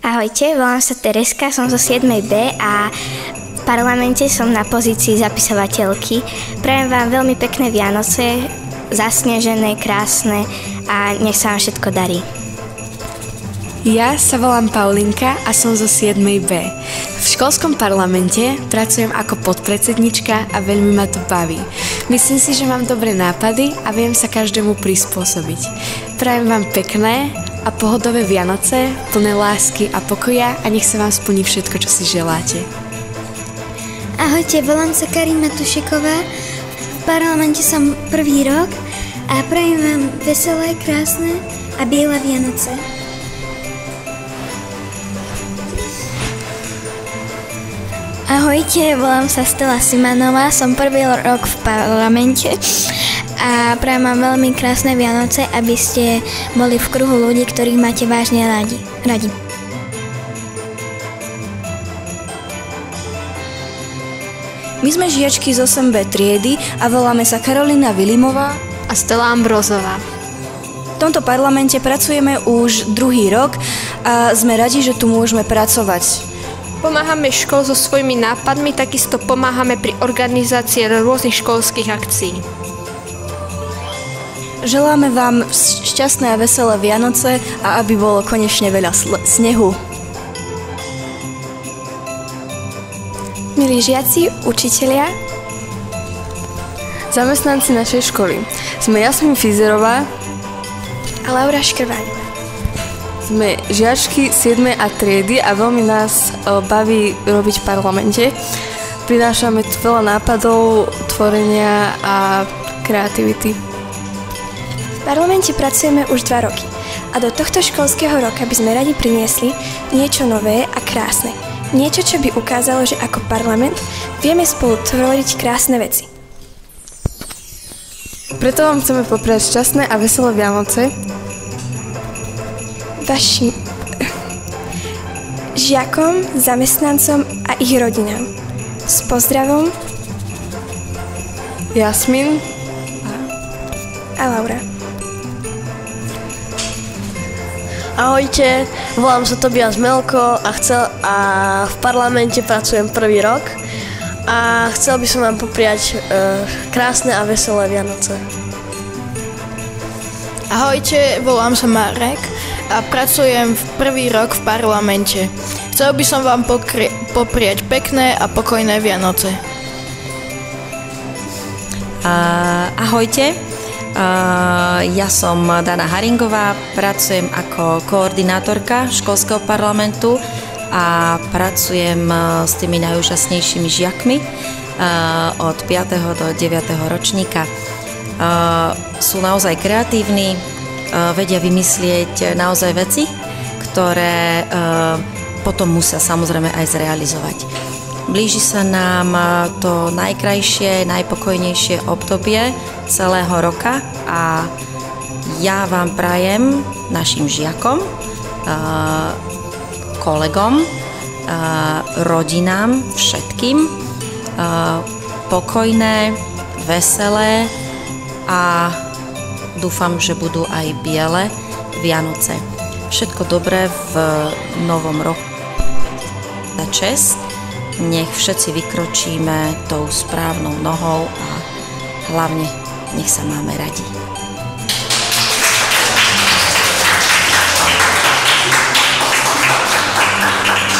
Ahojte, volám sa Tereska, som zo 7B a v parlamente som na pozícii zapisovateľky. Prajem vám veľmi pekné Vianoce, zasnežené, krásne a nech sa vám všetko darí. Ja sa volám Paulinka a som zo 7B. V školskom parlamente pracujem ako podpredsednička a veľmi ma to baví. Myslím si, že mám dobré nápady a viem sa každému prispôsobiť. Prajem vám pekné a pohodové Vianoce, plné lásky a pokoja a nech sa vám splní všetko, čo si želáte. Ahojte, volám sa Karina Tušeková. V parlamente som prvý rok a prajem vám veselé, krásne a biele Vianoce. Ahojte, volám sa Stella Simanová, som prvý rok v parlamente a prajem vám veľmi krásne Vianoce, aby ste boli v kruhu ľudí, ktorých máte vážne radi. My sme žiačky z 8B triedy a voláme sa Karolina Vilimová A Stella Ambrozová. V tomto parlamente pracujeme už druhý rok a sme radi, že tu môžeme pracovať. Pomáhame škol so svojimi nápadmi, takisto pomáhame pri organizácii rôznych školských akcií. Želáme vám šťastné a veselé Vianoce a aby bolo konečne veľa snehu. Milí žiaci, učitelia, zamestnanci našej školy, sme Jasmin Fizerová A Laura Škrváľová. Sme žiačky 7. a triedy a veľmi nás baví robiť v parlamente. Prinášame tu veľa nápadov, tvorenia a kreativity. V parlamente pracujeme už 2 roky a do tohto školského roka by sme radi priniesli niečo nové a krásne. Niečo, čo by ukázalo, že ako parlament vieme spolu tvoriť krásne veci. Preto vám chceme popriať šťastné a veselé Vianoce Vašim žiakom, zamestnancom a ich rodinám. S pozdravom Jasmin a Laura. Ahojte, volám sa Tobias Melko a v parlamente pracujem prvý rok a chcel by som vám popriať krásne a veselé Vianoce. Ahojte, volám sa Marek a pracujem v prvý rok v parlamente. Chcel by som vám popriať pekné a pokojné Vianoce. Ahojte, ja som Dana Haringová, pracujem ako koordinátorka školského parlamentu a pracujem s tými najúžasnejšími žiakmi od 5. do 9. ročníka. Sú naozaj kreatívni, vedia vymyslieť naozaj veci, ktoré potom musia samozrejme aj zrealizovať. Blíži sa nám to najkrajšie, najpokojnejšie obdobie celého roka a ja vám prajem, našim žiakom, kolegom, rodinám, všetkým pokojné, veselé a dúfam, že budú aj biele Vianoce. Všetko dobré v novom roku. Na čest, nech všetci vykročíme tou správnou nohou a hlavne nech sa máme radi.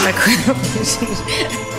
Ďakujem.